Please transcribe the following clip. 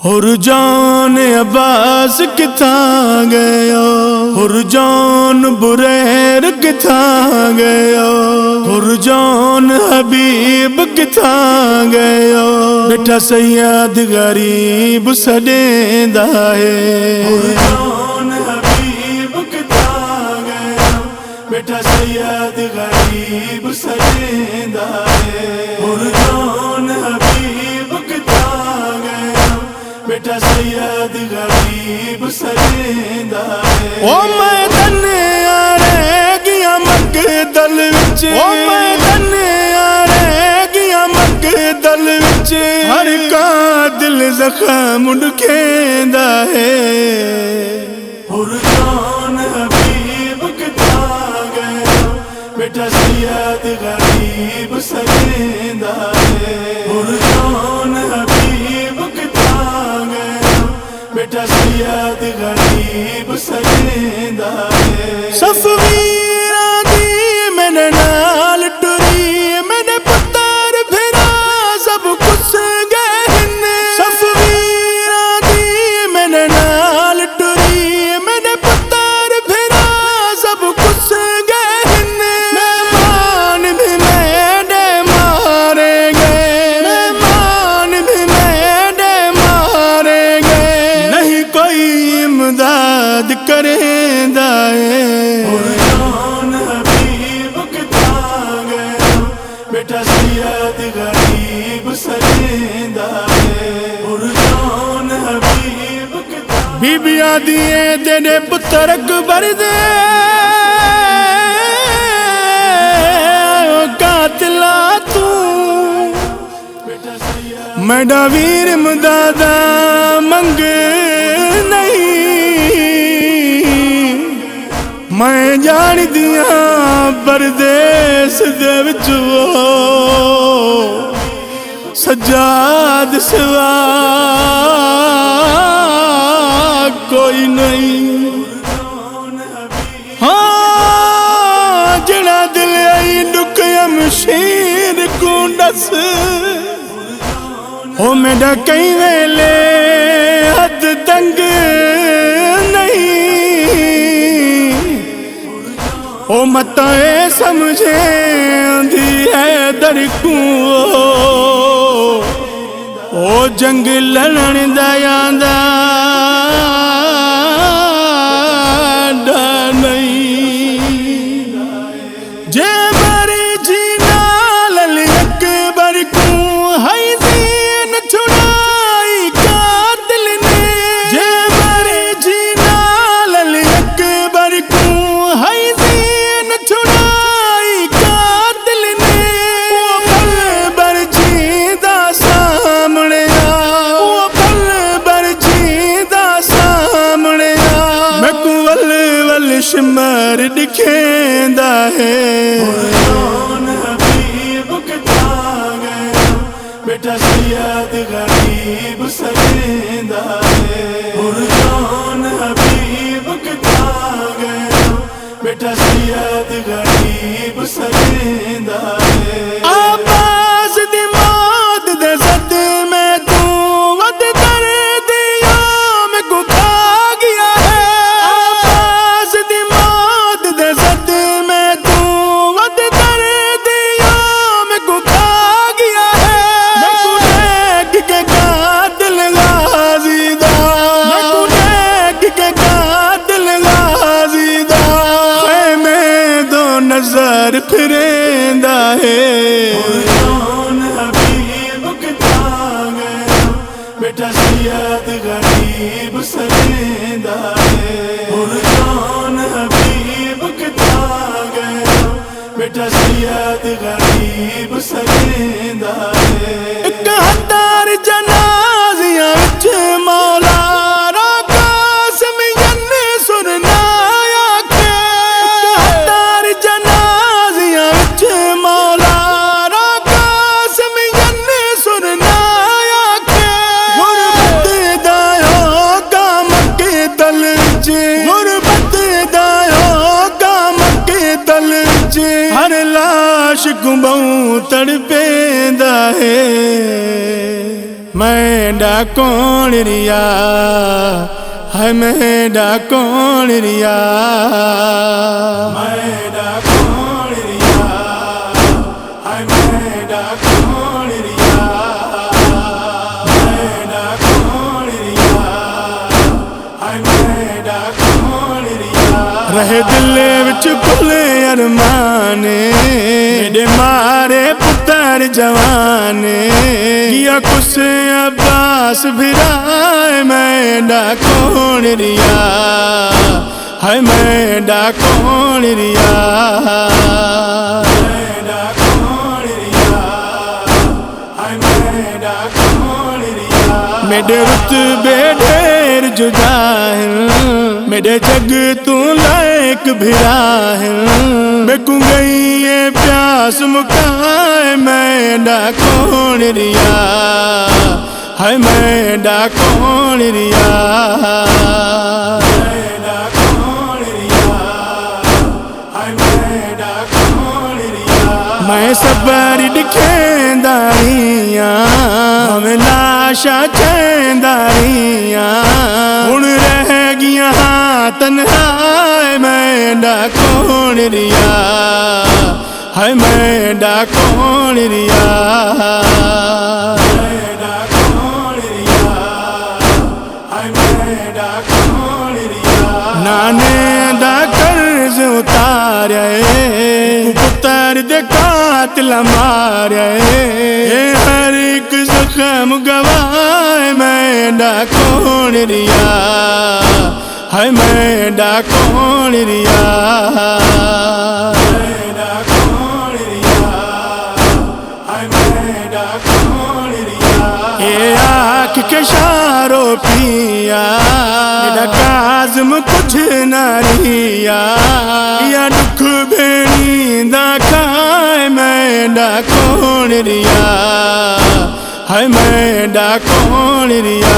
हुरजान अब्बास किथां गयो, हुरजान बुरैर किथां गयो, हुरजान हबीब किथां गयो। बेटा सैयद गरीब सडेंदा है, हुरजान हबीब किथां गयो। बेटा सैयद गरीब सडेंदा है, हुरजान हबीब किथां गयो। बेटा सैयद गरीब सजेंदा है। ओ मैं धन्या रह गया मकदल विच, ओ मैं धन्या रह गया मकदल विच। हर का दिल जख्म उड़केंदा है, हुरजान हबीब किथां गयो। बेटा सैयद गरीब सजेंदा है, हुरजान हबीब किथां गयो। बेटा सैयद गरीब सजेंदा है। सफवीरा दी मैंने नाल टुरी, मैंने पुत्तर फिरा सब कुछ गए। सफवीरा दी मैंने नाल टुरी, मैंने पुत्तर फिरा सब कुछ गए। मेहमान भी मेरे मारे गए, मेहमान भी मेरे मारे गए। नहीं कोई इमदाद करेंदा है, हुरजान हबीब किथां गयो। बेटा सैयद गरीब सजेंदा है, हुरजान हबीब किथां। बीबियां दिए तेरे पुत्तर अकबर दे कातिला तू। मैडा वीर मदादा मंग नहीं, मैं जान दिया परदेस दे विच सज्जाद सिवा कोई नहीं। हाँ जड़ा दिल आई दुख अमशीर को दस, ओ मेरा कई वेले हद तंग नहीं। ओ मत ए समझे आंधी है दरकू, ओ जंग लड़न दा आंदा नहीं। जे मरे जी नाल अली अकबर को है दीन छुड़ाई कातिल ने। जे मरे जी नाल अली अकबर को है दीन छुड़ाई कातिल ने। वो पल बर जींदा सामने आ, वो पल बर जींदा सामने आ। मैं को वल वल शिमर दिखेंदा है, हुरजान हबीब किथां गयो। बेटा सैयद गरीब सजेंदा है, हुरजान हबीब किथां गयो। बेटा सैयद गरीब सजेंदा है। आबास दी मौत दे सदमे तू वद दर्द याम को खा गया है। आबास दी मौत दे सदमे तू वद दर्द याम को खा गया है। मैं को देख के कातिल गाजी दा, मैं को देख के कातिल गाजी दा खैमे दो नजर फिरेंदा है, हुरजान हबीब किथां गयो। बेटा सैयद गरीब सजेंदा है, हुरजान हबीब किथां गयो। बेटा सैयद गरीब सजेंदा है। एक हदार जनाजियां विच मौला राकासम यन्ने सुरनाया के। एक हदार जनाजियां विच मौला राकासम यन्ने सुरनाया के। गुरबत दा होगा मकदल विच, गुरबत दा होगा मकदल विच। हर लाश गुंबऊ तड़पेंदा है, میں ڈاکون ریا ہے میں ڈاکون ریا میں ڈاکون ریا ہے میں ڈاکون ریا میں ڈاکون ریا ہے میں ڈاکون ریا رہے دل وچ بھلے ارمانے میرے مارے پتر جوانے کیا کچھ عباس بھرائے میں ڈاکون ریا ہے میں ڈاکون ریا میں ڈاکون ریا ہے میں ڈاکون ریا میرے رتبے ڈھیر جداہن میرے جگ تو لائق بھراہن میں کو گئی یہ پیاس مکائے میں ڈاکون ریا ہے میں ڈاکون ریا میں ڈاکون ریا ہے میں ڈاکون ریا میں صبر ڈکھینداریاں ہمیں لاشا چینداریاں ہن رہ گیا تنہا میں ڈاکون ریا ہے میں ڈاکون ریا میں ڈاکون ریا ہے میں ڈاکون ریا نانے دا قرض اتارے پتر دے قاتل مارے ہر ایک زخم گواہ میں ڈاکون ریا ہے میں ڈاکون ریا میں ڈاکون ریا ہے میں ڈاکون ریا اے آنکھ کے شارو پیا میرا کاظم کچھ نہ ریا یا دکھ بھیڑی دا کھائے میں ڈاکون ریا ہے میں ڈاکون ریا